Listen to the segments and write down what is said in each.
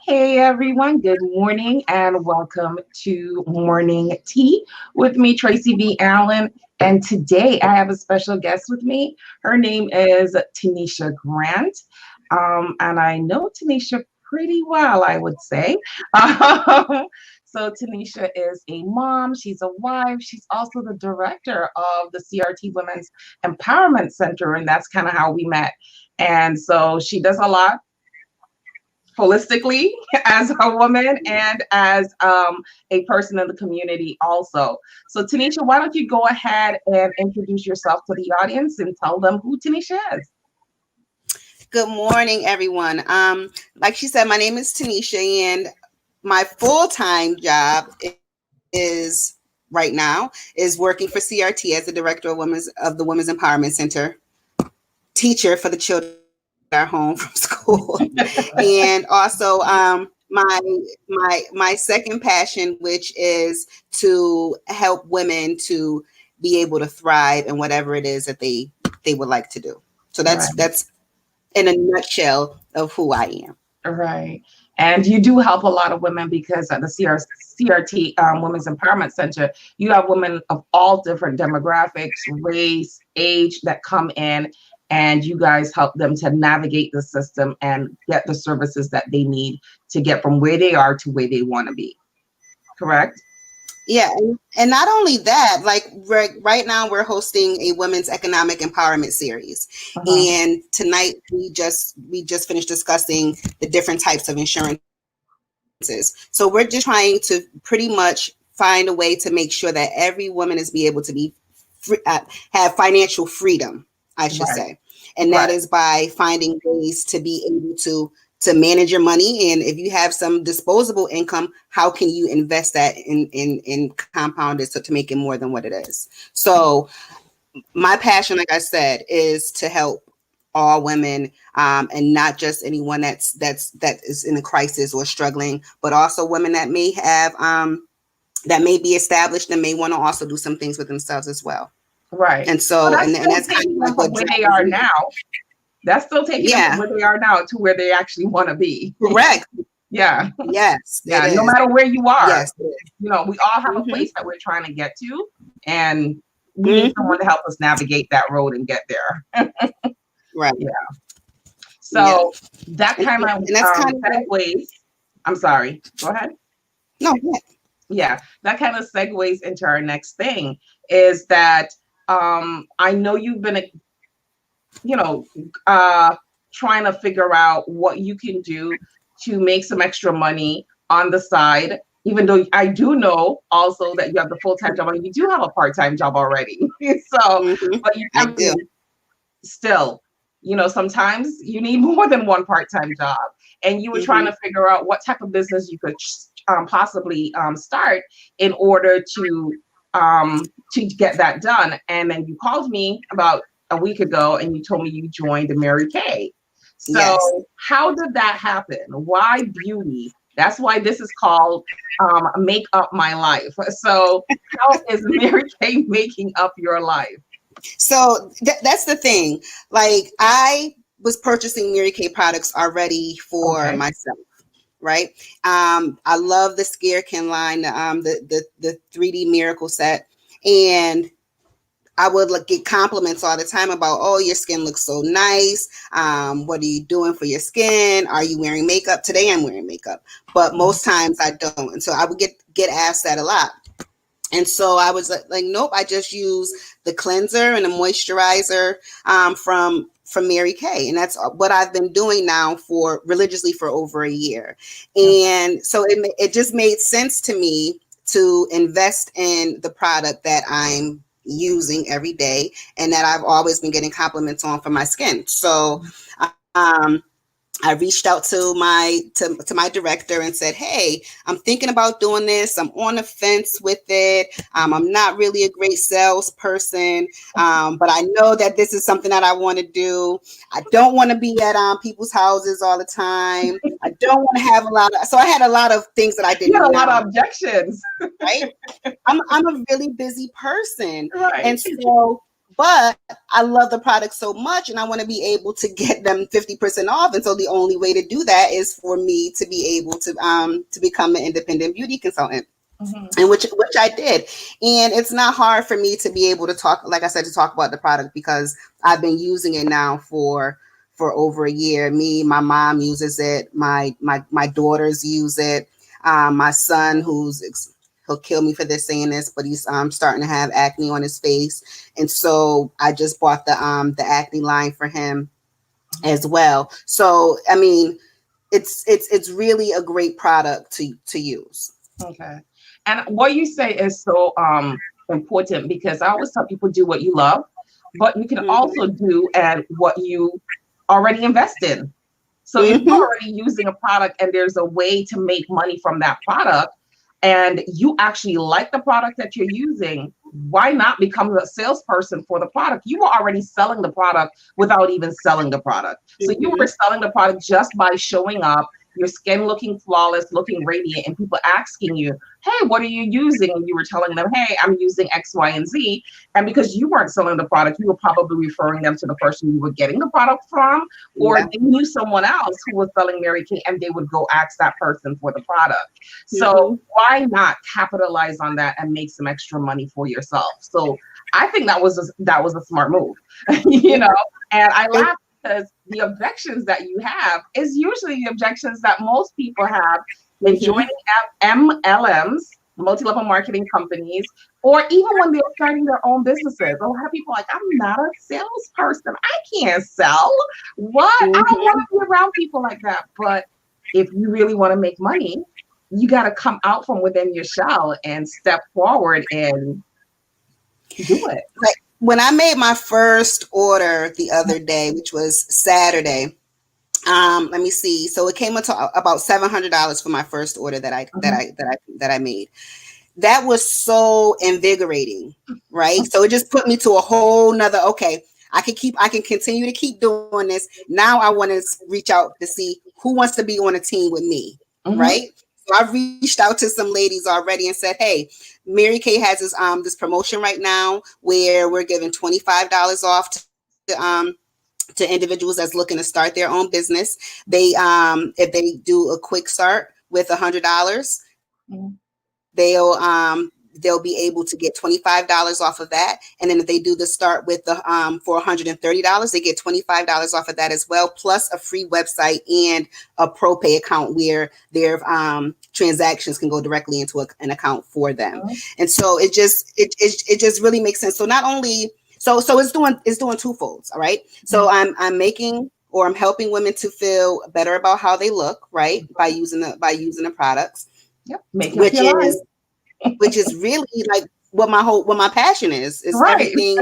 Hey everyone, good morning and welcome to Morning Tea with me, Tracy V. Allen. And today I have a special guest with me. Her name is Tenesha Grant. And I know Tenesha pretty well, I would say. So Tanisha is a mom, she's a wife, she's also the director of the CRT Women's Empowerment Center, and that's kind of how we met. And so she does a lot holistically as a woman and as a person in the community also. So Tanisha, why don't you go ahead and introduce yourself to the audience and tell them who Tanisha is? Good morning, everyone. Like she said, my name is Tenesha, and my full-time job is right now is working for CRT as the director of the Women's Empowerment Center, teacher for the children that are home from school, and also my second passion, which is to help women to be able to thrive in whatever it is that they would like to do. So that's in a nutshell of who I am. Right. And you do help a lot of women because at the CRT Women's Empowerment Center, you have women of all different demographics, race, age that come in, and you guys help them to navigate the system and get the services that they need to get from where they are to where they want to be. Correct? Yeah, and not only that, like right now we're hosting a women's economic empowerment series, and tonight we just finished discussing the different types of insurances. So we're just trying to pretty much find a way to make sure that every woman is be able to be have financial freedom, I should say, and that is by finding ways to be able to manage your money. And if you have some disposable income, how can you invest that in compound it to make it more than what it is? So my passion, like I said, is to help all women, and not just anyone that is in a crisis or struggling, but also women that may have that may be established and may want to also do some things with themselves as well. Right. And so and that's kind of like what where they are now. That's still taking them from where they are now to where they actually want to be. Correct. Yeah. Yes. Yeah. No matter where you are, yes, we all have a place that we're trying to get to, and we need someone to help us navigate that road and get there. Right. Yeah. So that kind of segues. I'm sorry. Go ahead. No. Yeah. That kind of segues into our next thing is that I know you've been trying to figure out what you can do to make some extra money on the side, even though I do know also that you have the full-time job and you do have a part-time job already. So, but you still, sometimes you need more than one part-time job, and you were trying to figure out what type of business you could possibly start in order to get that done. And then you called me about a week ago and you told me you joined Mary Kay. So how did that happen? Why beauty? That's why this is called Make Up My Life. So how is Mary Kay making up your life? So that's the thing. Like, I was purchasing Mary Kay products already for myself. Right. I love the Scarekin line, the 3D Miracle set. And I would get compliments all the time about, oh, your skin looks so nice. What are you doing for your skin? Are you wearing makeup? Today I'm wearing makeup, but most times I don't. And so I would get asked that a lot. And so I was like, nope, I just use the cleanser and the moisturizer from Mary Kay. And that's what I've been doing now religiously for over a year. And so it just made sense to me to invest in the product that I'm using every day and that I've always been getting compliments on for my skin. So I reached out to my director and said, hey, I'm thinking about doing this. I'm on the fence with it. I'm not really a great salesperson, but I know that this is something that I want to do. I don't want to be at people's houses all the time. I don't want to have so I had a lot of things that I didn't know. A lot of objections. Right? I'm a really busy person. Right. And so but I love the product so much and I want to be able to get them 50% off. And so the only way to do that is for me to be able to become an independent beauty consultant. Mm-hmm. And which I did. And it's not hard for me to be able to talk, like I said, to talk about the product because I've been using it now for over a year. Me, my mom uses it, my daughters use it. My son, he'll kill me for this saying this, but he's starting to have acne on his face. And so I just bought the acne line for him as well. So I mean, it's really a great product to use. Okay. And what you say is so important because I always tell people do what you love, but you can also do and what you already invest in. So if you're already using a product and there's a way to make money from that product and you actually like the product that you're using, why not become a salesperson for the product? You were already selling the product without even selling the product. So you were selling the product just by showing up, your skin looking flawless, looking radiant, and people asking you, hey, what are you using? And you were telling them, hey, I'm using X, Y, and Z. And because you weren't selling the product, you were probably referring them to the person you were getting the product from, or they knew someone else who was selling Mary Kay and they would go ask that person for the product. So why not capitalize on that and make some extra money for yourself? So I think that was a smart move, you know, and I laugh because the objections that you have is usually the objections that most people have in joining MLMs, multi-level marketing companies, or even when they're starting their own businesses. A lot of people are like, I'm not a salesperson. I can't sell. What? I don't want to be around people like that. But if you really want to make money, you got to come out from within your shell and step forward and do it. Like when I made my first order the other day, which was Saturday, let me see. So it came to about $700 for my first order that I made. That was so invigorating, right? So it just put me to a whole nother, okay, I can continue to keep doing this. Now I want to reach out to see who wants to be on a team with me, right? So I reached out to some ladies already and said, hey, Mary Kay has this promotion right now where we're giving $25 off to individuals that's looking to start their own business. They if they do a quick start with $100, they'll be able to get $25 off of that. And then if they do the start with the for $130, they get $25 off of that as well, plus a free website and a pro pay account where their transactions can go directly into an account for them. And so it just really makes sense. So not only so it's doing twofolds, all right? So I'm making or I'm helping women to feel better about how they look, right? By using the products. Which is really like what my passion is everything,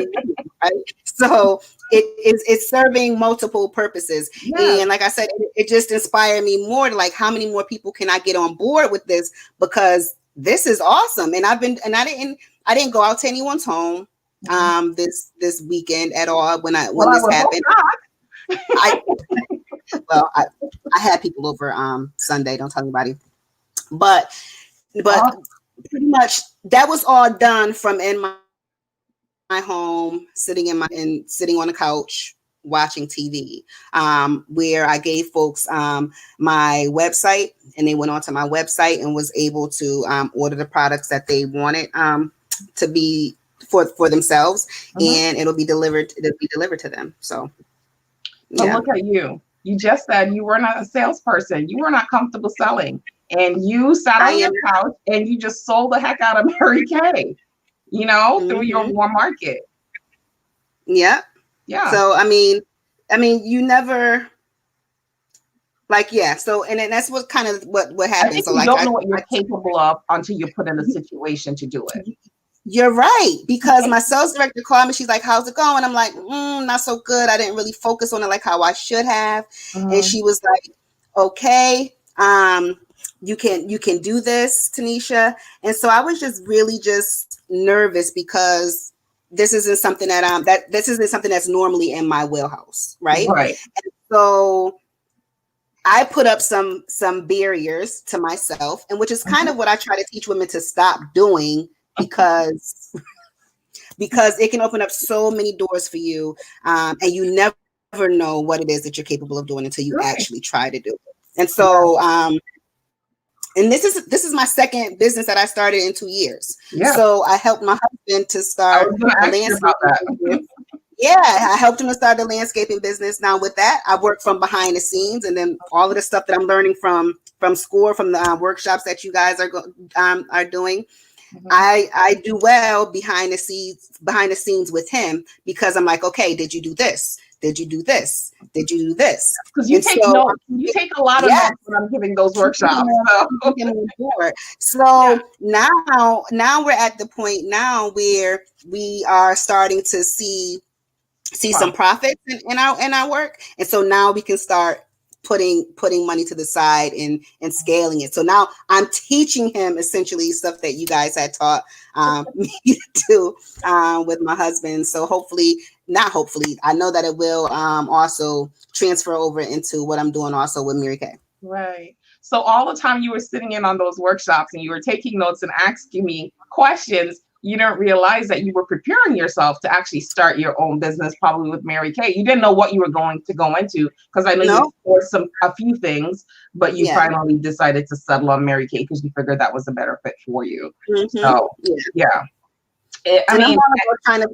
right? So it's serving multiple purposes. And like I said, it just inspired me more to like, how many more people can I get on board with this, because this is awesome. And I didn't go out to anyone's home this weekend at all when this happened. I had people over Sunday, don't tell anybody, but pretty much that was all done from in my home, sitting on the couch watching TV, where I gave folks my website, and they went onto my website and was able to order the products that they wanted to be for themselves, and it'll be delivered to them. So look at you. You just said you were not a salesperson. You were not comfortable selling. And you sat on your couch and you just sold the heck out of Mary Kay, through your warm market. Yeah. So I mean, you never So and then that's what kind of what happens. I think so you don't know what you're capable of until you're put in a situation to do it. You're right, because my sales director called me. She's like, how's it going? I'm like, not so good. I didn't really focus on it like how I should have. And she was like, okay, you can do this, Tenesha. And so I was just really just nervous because this isn't something that's normally in my wheelhouse, right? Right. And so I put up some barriers to myself, and which is kind of what I try to teach women to stop doing, because because it can open up so many doors for you, and you never know what it is that you're capable of doing until you Right. actually try to do it. And so, and this is my second business that I started in 2 years. Yeah. So I helped my husband to I start was going to a ask you about that. landscaping. Yeah, I helped him to start the landscaping business. Now with that, I work from behind the scenes, and then all of the stuff that I'm learning from school, from the workshops that you guys are doing. Mhm. I do well behind the scenes with him, because I'm like, okay, did you do this? Did you do this? Did you do this? Because you And take so, notes. You take a lot of yeah, notes when I'm giving those keeping him workshops. on, So, keeping him on board. yeah. So now we're at the point now where we are starting to see some Wow. profits in our work, and so now we can start putting money to the side and scaling it. So now I'm teaching him essentially stuff that you guys had taught me to do with my husband. So hopefully, not hopefully, I know that it will also transfer over into what I'm doing also with Mary Kay. Right. So all the time you were sitting in on those workshops and you were taking notes and asking me questions, you didn't realize that you were preparing yourself to actually start your own business, probably with Mary Kay. You didn't know what you were going to go into, because I know you No, explored a few things, but you yeah. finally decided to settle on Mary Kay because you figured that was a better fit for you. Mm-hmm. So Yeah. yeah, I And I'm mean, all about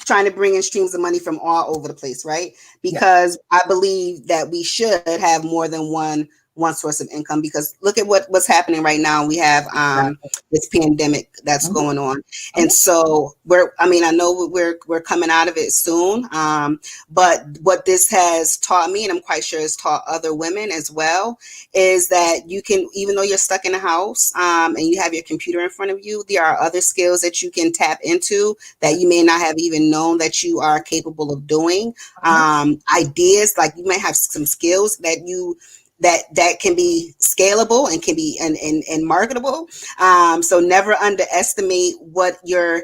trying to bring in streams of money from all over the place, right? yeah, Because I believe that we should have more than one source of income, because look at what's happening right now. We have exactly. this pandemic that's Mhm, going on. And mhm, so I know we're coming out of it soon. But what this has taught me, and I'm quite sure it's taught other women as well, is that you can, even though you're stuck in a house and you have your computer in front of you, there are other skills that you can tap into that you may not have even known that you are capable of doing. mhm. Ideas, like you might have some skills that can be scalable and can be and marketable. So never underestimate what your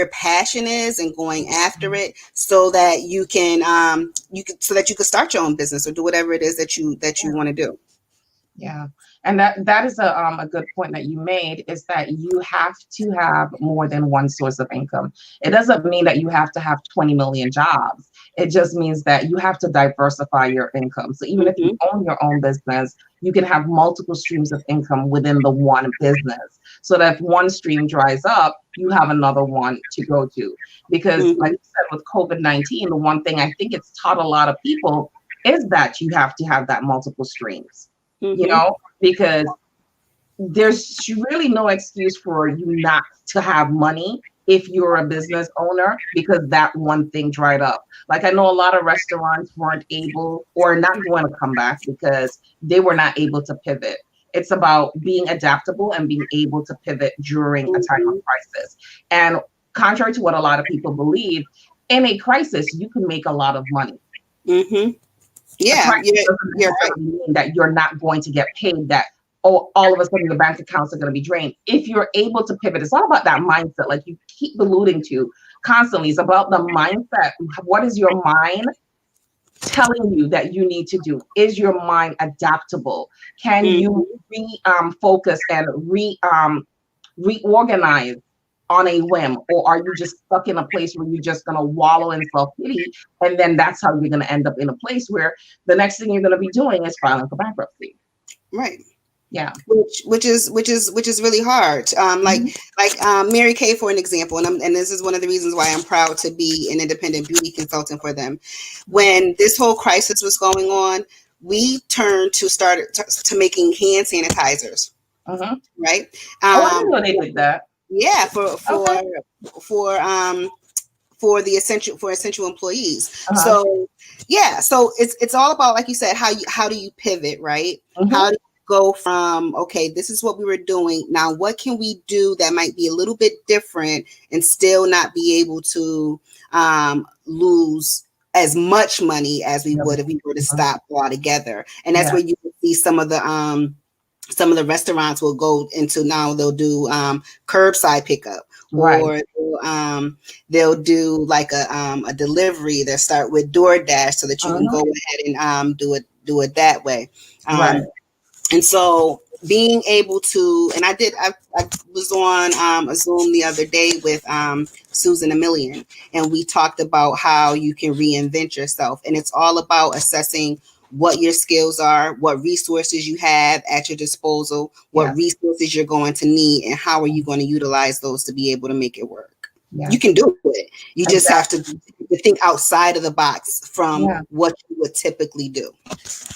passion is, and going after it, so that you can start your own business or do whatever it is that you want to do. Yeah. And that is a good point that you made, is that you have to have more than one source of income. It doesn't mean that you have to have 20 million jobs. It just means that you have to diversify your income. So even if you Mm-hmm. own your own business, you can have multiple streams of income within the one business. So that if one stream dries up, you have another one to go to. Because like Mm-hmm. you said, with COVID-19, the one thing I think it's taught a lot of people is that you have to have that multiple streams, Mm-hmm. because there's really no excuse for you not to have money if you're a business owner, because that one thing dried up. Like I know a lot of restaurants weren't able or not going to come back because they were not able to pivot. It's about being adaptable and being able to pivot during a time of Mm-hmm. crisis. And contrary to what a lot of people believe, in a crisis, you can make a lot of money. Mm-hmm. A Yeah, crisis doesn't you're right. necessarily mean that you're not going to get paid, that, oh, all of a sudden the bank accounts are going to be drained. If you're able to pivot, it's all about that mindset, like you keep alluding to constantly. It's about the mindset. What is your mind telling you that you need to do? Is your mind adaptable? Can you Mm-hmm. focus and reorganize on a whim, or are you just stuck in a place where you're just going to wallow in self-pity, and then that's how you're going to end up in a place where the next thing you're going to be doing is filing for bankruptcy? Right. Yeah. Which is really hard. Mhm. Mary Kay, for an example, and this is one of the reasons why I'm proud to be an independent beauty consultant for them. When this whole crisis was going on, we turned to making hand sanitizers, Mhm. right? Oh, I didn't Um, know they did that. yeah, Okay. for for essential employees. Uh-huh. So yeah, so it's all about, like you said, how do you pivot, right? Mhm. How do you go from, okay, this is what we were doing, now what can we do that might be a little bit different and still not be able to lose as much money as we Yeah. would if we were to Mhm. stop altogether. And that's Yeah. where you can see some of the restaurants will go into, now they'll do curbside pickup, Right. or they'll do like a delivery. They'll start with DoorDash so that you can Mhm. go ahead and do it that way. Right. And so being able to, and I was on a Zoom the other day with Susan Emilian, and we talked about how you can reinvent yourself. And it's all about assessing what your skills are, what resources you have at your disposal, what resources you're going to need, and how are you going to utilize those to be able to make it work. You can do it. You just have to think outside of the box from what you would typically do.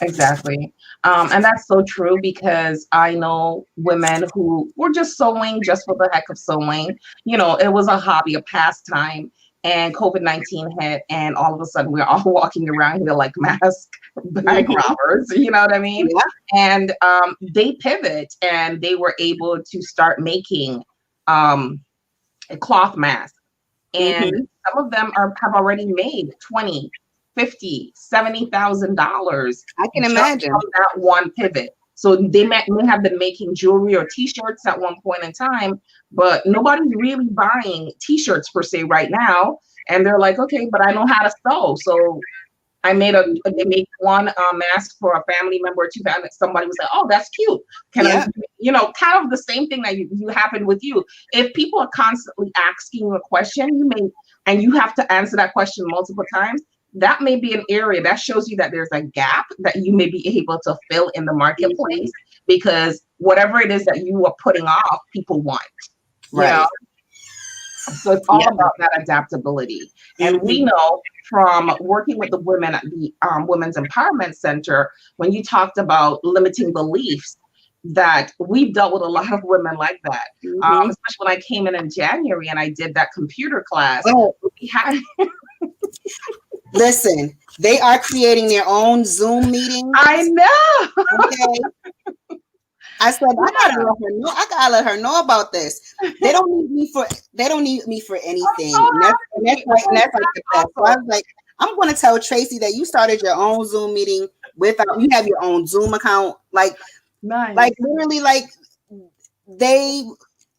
Exactly. And that's so true, because I know women who were just sewing just for the heck of sewing. You know, it was a hobby, a pastime, and COVID-19 hit, and all of a sudden we're all walking around here like mask bag robbers, you know what I mean? Yeah. And they pivot, and they were able to start making a cloth mask. And some of them have already made $20, $50, $70,000. I can imagine from that one pivot. So they may have been making jewelry or t-shirts at one point in time, but nobody's really buying t-shirts per se right now. And they're like, okay, but I know how to sew. So they made one mask for a family member or two. Somebody was like, oh, that's cute. Can I, kind of the same thing that you happened with you. If people are constantly asking you a question, and you have to answer that question multiple times, that may be an area that shows you that there's a gap that you may be able to fill in the marketplace, because whatever it is that you are putting off, people want. Right. You know? So it's all about that adaptability. And we know from working with the women at the Women's Empowerment Center, when you talked about limiting beliefs, that we've dealt with a lot of women like that. Especially when I came in January and I did that computer class. We had Listen, they are creating their own Zoom meetings. I know. Okay. I said, I gotta let her know about this. They don't need me for anything. And that's like the best. So I was like, I'm gonna tell Tracy that you started your own Zoom meeting you have your own Zoom account. Like, nice. Like literally, like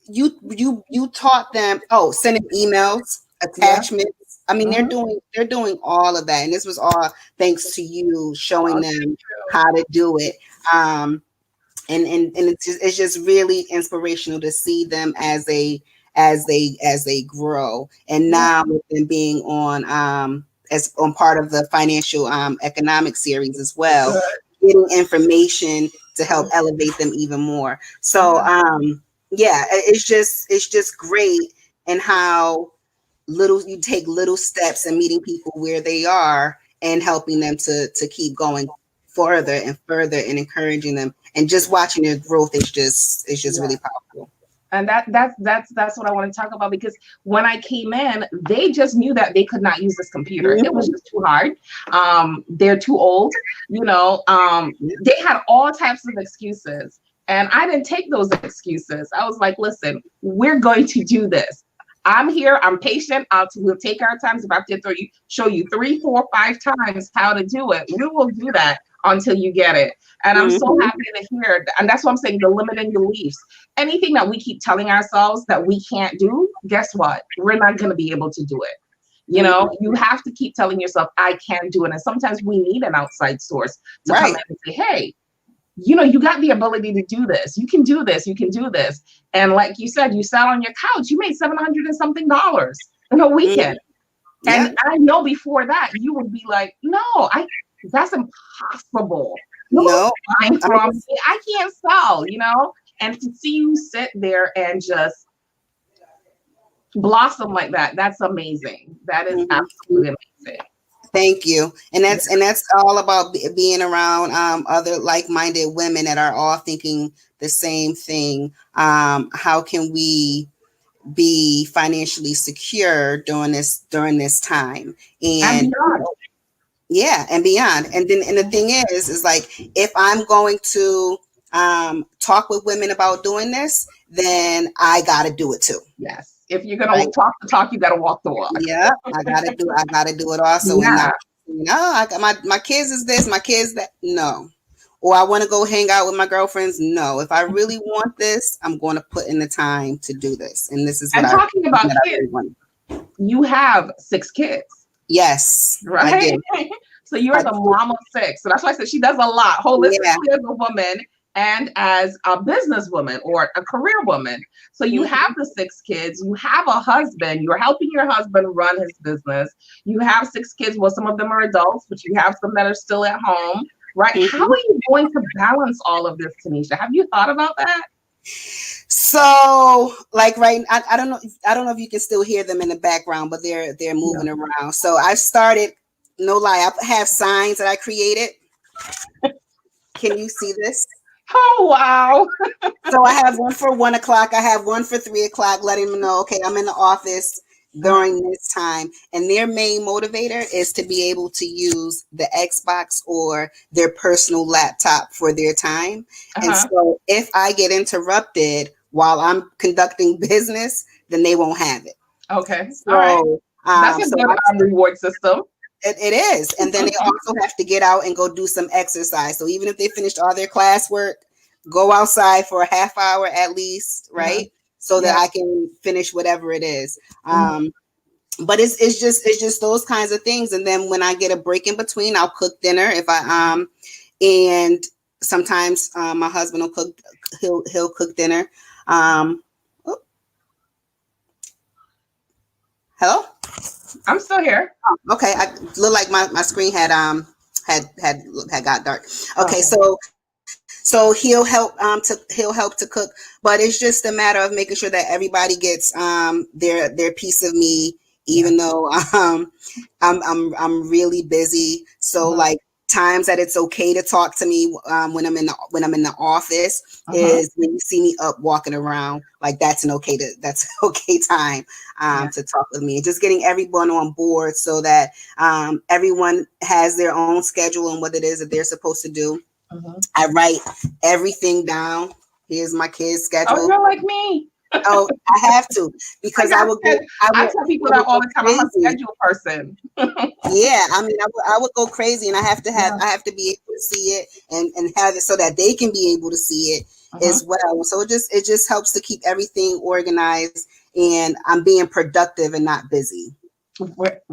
you taught them, sending emails, attachments. I mean, they're doing all of that. And this was all thanks to you showing them how to do it. And it's just really inspirational to see them as they grow. And now with them being on as on part of the financial economic series as well, getting information to help elevate them even more. So it's just great, and how you take little steps and meeting people where they are and helping them to keep going further and further and encouraging them, and just watching their growth is just really powerful. And that's what I want to talk about, because when I came in, they just knew that they could not use this computer. It was just too hard. They're too old, they had all types of excuses, and I didn't take those excuses. I was like, listen, we're going to do this. I'm here. I'm patient. We'll take our time. If I have to show you 3, 4, 5 times how to do it, we will do that until you get it. And I'm so happy to hear. And that's what I'm saying, the limiting beliefs. Anything that we keep telling ourselves that we can't do, guess what? We're not going to be able to do it. You have to keep telling yourself, I can do it. And sometimes we need an outside source to come in and say, hey, you got the ability to do this. You can do this. You can do this. And like you said, you sat on your couch, you made $700 and something in a weekend. And I know before that you would be like, no, that's impossible. No, I can't sell, and to see you sit there and just blossom like that, that's amazing. That is absolutely amazing. Thank you. And that's all about being around other like-minded women that are all thinking the same thing. How can we be financially secure during this time? And beyond. And beyond. And the thing is like, if I'm going to talk with women about doing this, then I got to do it too. Yes. If you're gonna talk the talk, you gotta walk the walk. Yeah, I gotta do it also. Yeah. And I got my kids is this, my kids that. No. Or I want to go hang out with my girlfriends. No. If I really want this, I'm going to put in the time to do this. And this is what talking about kids. You have 6 kids. Yes. Right. So you're the mom of 6. So that's why I said she does a lot. Holistically as a woman, and as a businesswoman or a career woman. So you have the 6 kids, you have a husband, you're helping your husband run his business. You have 6 kids. Well, some of them are adults, but you have some that are still at home, right? How are you going to balance all of this, Tenesha? Have you thought about that? So, like, right, I don't know. I don't know if you can still hear them in the background, but they're moving around. So I started. No lie, I have signs that I created. Can you see this? Oh, wow. So I have one for 1 o'clock. I have one for 3 o'clock, letting them know, okay, I'm in the office during this time. And their main motivator is to be able to use the Xbox or their personal laptop for their time. And so if I get interrupted while I'm conducting business, then they won't have it. Okay. So, all right. That's a good reward system. It is. And then they also have to get out and go do some exercise. So even if they finished all their classwork, go outside for a half hour at least, right? So that I can finish whatever it is. But it's just those kinds of things. And then when I get a break in between, I'll cook dinner. If I and sometimes my husband will cook. He'll cook dinner. Hello? I'm still here. Oh, okay, I look like my screen had got dark. Okay, so he'll help to cook, but it's just a matter of making sure that everybody gets their piece of me, even though I'm really busy. So like times that it's okay to talk to me when I'm in the office is when you see me up walking around. Like that's an okay time to talk with me. Just getting everyone on board so that everyone has their own schedule and what it is that they're supposed to do. I write everything down. Here's my kids' schedule. Oh, you're like me. Oh, I have to, because I tell people that all the time. I'm a schedule person. Yeah, I mean, I would go crazy, and I have to be able to see it and have it so that they can be able to see it as well. So it just helps to keep everything organized, and I'm being productive and not busy.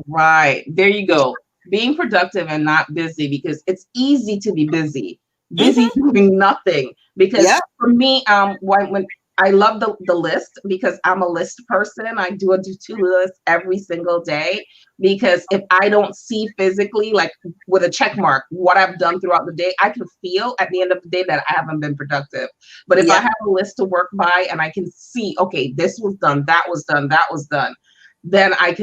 Right. There you go. Being productive and not busy, because it's easy to be busy doing nothing. Because for me, when I love the list, because I'm a list person. I do a to-do list every single day, because if I don't see physically, like with a check mark, what I've done throughout the day, I can feel at the end of the day that I haven't been productive. But if I have a list to work by and I can see, okay, this was done, that was done, that was done, then I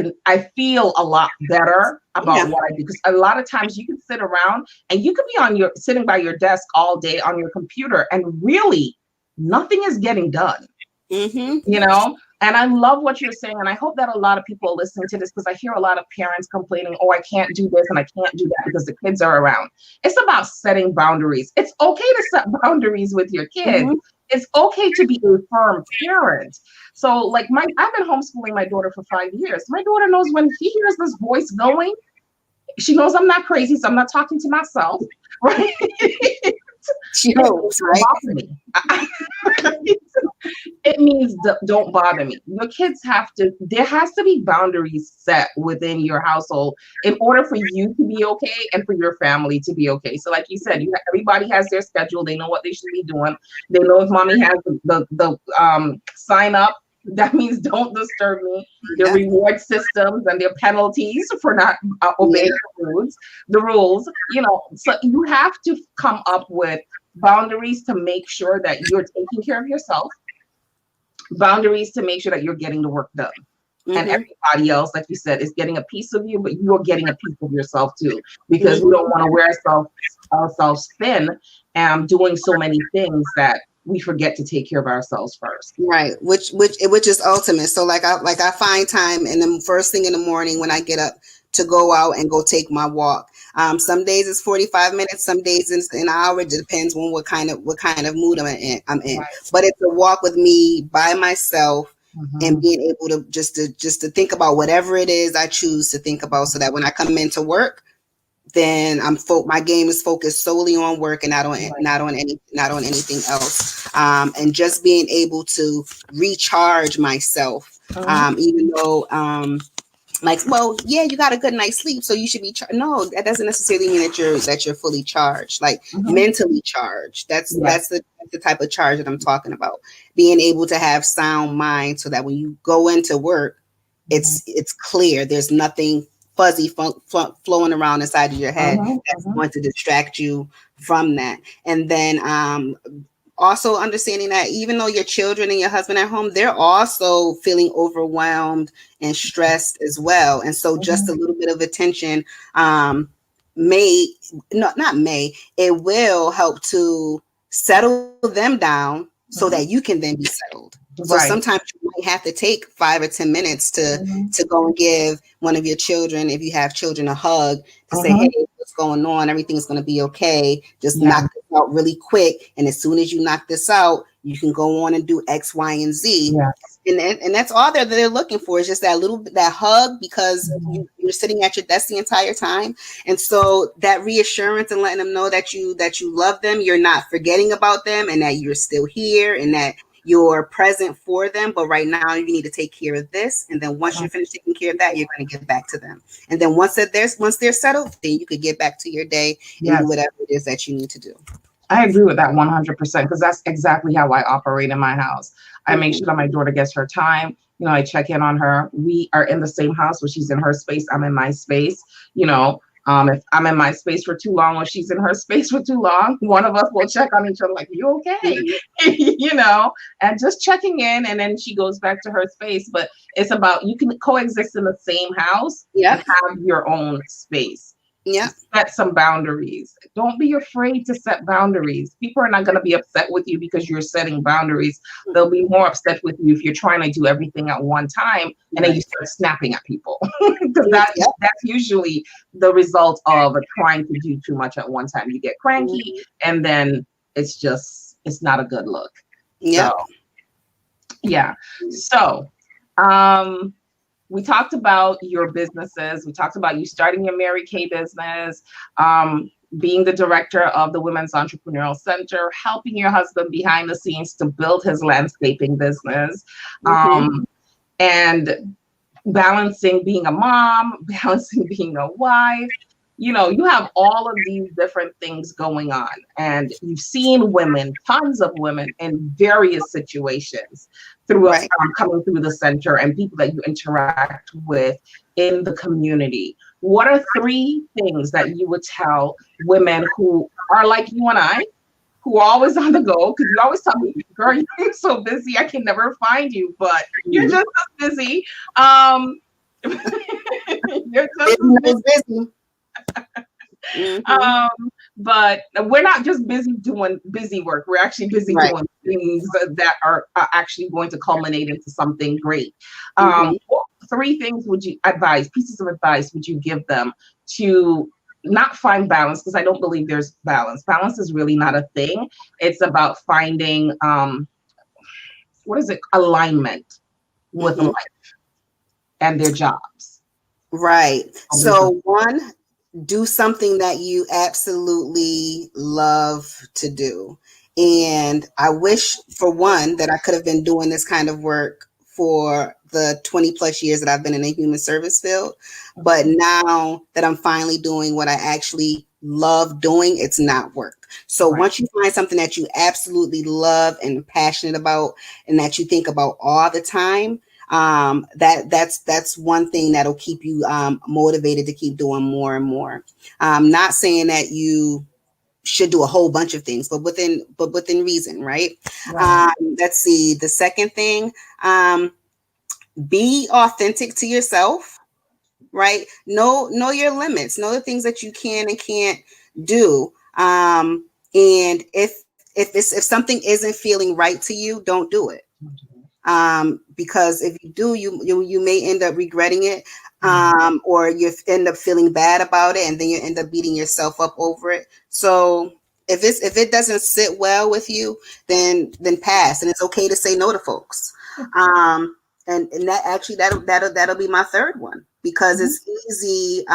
feel a lot better about what I do. Because a lot of times you can sit around and you could be sitting by your desk all day on your computer, and really nothing is getting done. You know, and I love what you're saying. And I hope that a lot of people are listening to this, because I hear a lot of parents complaining, oh, I can't do this and I can't do that because the kids are around. It's about setting boundaries. It's okay to set boundaries with your kids. It's okay to be a firm parent. So like I've been homeschooling my daughter for 5 years. My daughter knows when she hears this voice going, she knows I'm not crazy, so I'm not talking to myself, right? She knows, right? It means don't bother me. Your kids there has to be boundaries set within your household in order for you to be okay and for your family to be okay. So like you said, everybody has their schedule. They know what they should be doing. They know if mommy has the sign up, that means don't disturb me. Their reward systems and their penalties for not obeying the rules, you know. So you have to come up with boundaries to make sure that you're taking care of yourself, boundaries to make sure that you're getting the work done. And everybody else, like you said, is getting a piece of you, but you're getting a piece of yourself too, because we don't want to wear ourselves thin and doing so many things that we forget to take care of ourselves first. Right. Which is ultimate. So like I find time in the first thing in the morning when I get up to go out and go take my walk. Some days it's 45 minutes, some days it's an hour. It depends on what kind of mood I'm in. Right. But it's a walk with me by myself, and being able to just to think about whatever it is I choose to think about, so that when I come into work, then my game is focused solely on work and not on anything else. And just being able to recharge myself, even though like, well, yeah, you got a good night's sleep, so you should be no, that doesn't necessarily mean that you're fully charged, like mentally charged. That's the type of charge that I'm talking about. Being able to have sound mind so that when you go into work, it's clear. There's nothing fuzzy flowing around inside of your head that's going to distract you from that. And then also understanding that even though your children and your husband at home, they're also feeling overwhelmed and stressed as well. And so just a little bit of attention may not may, it will help to settle them down so that you can then be settled. So sometimes you might have to take 5 or 10 minutes to go and give one of your children, if you have children, a hug to say, hey, what's going on? Everything's going to be okay. Just knock this out really quick. And as soon as you knock this out, you can go on and do X, Y, and Z. And that's all they're looking for, is just that hug, because you're sitting at your desk the entire time. And so that reassurance and letting them know that you love them, you're not forgetting about them, and that you're still here, and that you're present for them. But right now you need to take care of this. And then once you're finished taking care of that, you're going to get back to them. And then once they're settled, then you could get back to your day and do whatever it is that you need to do. I agree with that 100%, because that's exactly how I operate in my house. I make sure that my daughter gets her time. I check in on her. We are in the same house, where she's in her space, I'm in my space. If I'm in my space for too long or she's in her space for too long, one of us will check on each other like, you okay? And just checking in, and then she goes back to her space. But it's about, you can coexist in the same house and have your own space. Set some boundaries. Don't be afraid to set boundaries. People are not going to be upset with you because you're setting boundaries. They'll be more upset with you if you're trying to do everything at one time and then you start snapping at people. Because that's usually the result of trying to do too much at one time. You get cranky, and then it's not a good look. So we talked about your businesses. We talked about you starting your Mary Kay business, being the director of the Women's Entrepreneurial Center, helping your husband behind the scenes to build his landscaping business, and balancing being a mom, balancing being a wife. You have all of these different things going on, and you've seen women, tons of women in various situations through coming through the center, and people that you interact with in the community. What are 3 things that you would tell women who are like you and I, who are always on the go? Because you always tell me, girl, you're so busy, I can never find you, but you're just so busy. You're just busy. But we're not just busy doing busy work. We're actually busy doing things that are actually going to culminate into something great. 3 things pieces of advice would you give them to not find balance? Because I don't believe there's balance. Balance is really not a thing. It's about finding alignment with life and their jobs. Right. So one, do something that you absolutely love to do. And I wish, for one, that I could have been doing this kind of work for the 20 plus years that I've been in the human service field. But now that I'm finally doing what I actually love doing, it's not work. So once you find something that you absolutely love and passionate about, and that you think about all the time, that's one thing that'll keep you motivated to keep doing more and more. Not saying that you should do a whole bunch of things, but within reason, right? Let's see. The second thing, be authentic to yourself, right? Know your limits, know the things that you can and can't do. And if something isn't feeling right to you, don't do it. Because if you do, you may end up regretting it, or you end up feeling bad about it, and then you end up beating yourself up over it. So if it doesn't sit well with you, then pass, and it's okay to say no to folks. And that actually that'll be my third one, because it's easy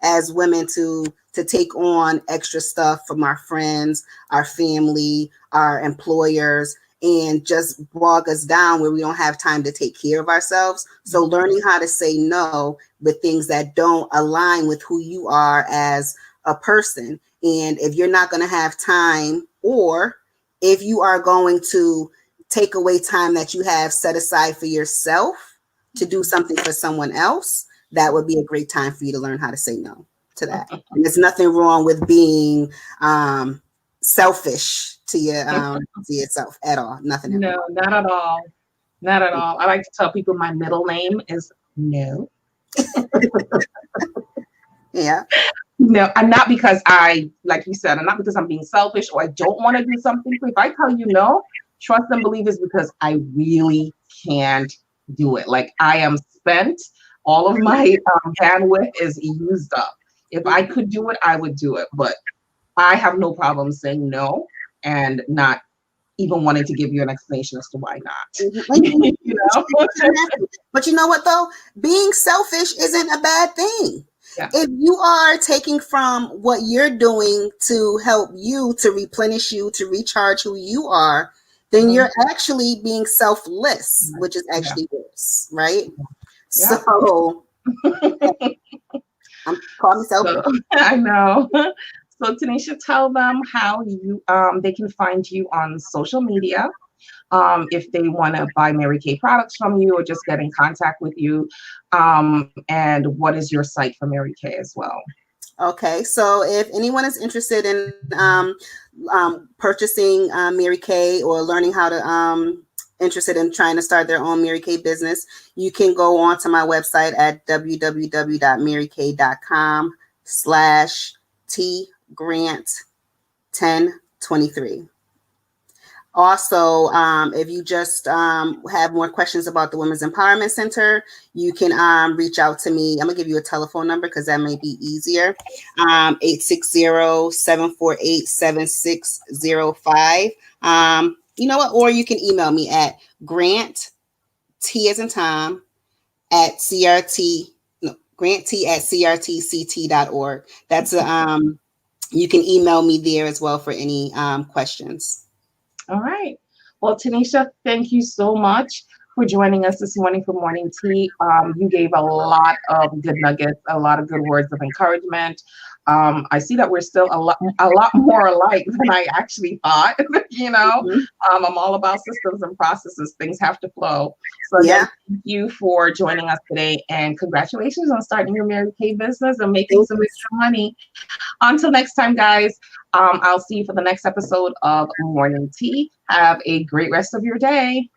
as women to take on extra stuff from our friends, our family, our employers. and just bog us down where we don't have time to take care of ourselves. So learning how to say no with things that don't align with who you are as a person. And if you're not going to have time, or if you are going to take away time that you have set aside for yourself to do something for someone else, that would be a great time for you to learn how to say no to that. And there's nothing wrong with being selfish to yourself at all. Nothing at No, all. not at all. Not at all. I like to tell people my middle name is No. Yeah. No, and not because like you said, and not because I'm being selfish or I don't want to do something. If I tell you no, trust and believe is because I really can't do it. Like I am spent. All of my bandwidth is used up. If I could do it, I would do it. But I have no problem saying no and not even wanting to give you an explanation as to why not. You know? But you know what though? Being selfish isn't a bad thing. Yeah. If you are taking from what you're doing to help you, to replenish you, to recharge who you are, then you're actually being selfless, which is actually worse, right? Yeah. So I'm calling myself. So, I know. So Tenesha, tell them how you they can find you on social media. If they want to buy Mary Kay products from you or just get in contact with you. And what is your site for Mary Kay as well? Okay, so if anyone is interested in purchasing Mary Kay or learning how to interested in trying to start their own Mary Kay business, you can go on to my website at www.maryk.com/tgrant1023. Also, if you just have more questions about the Women's Empowerment Center, you can reach out to me. I'm going to give you a telephone number because that may be easier. 860-748-7605. You know what? Or you can email me at Grant, T as in Tom, at grant@crtct.org. That's you can email me there as well for any questions. All right. Well, Tenesha, thank you so much for joining us this morning for Morning Tea. You gave a lot of good nuggets, a lot of good words of encouragement. I see that we're still a lot more alike than I actually thought. You know, I'm all about systems and processes. Things have to flow. So again, thank you for joining us today, and congratulations on starting your Mary Kay business and making some extra money. Until next time, guys, I'll see you for the next episode of Morning Tea. Have a great rest of your day.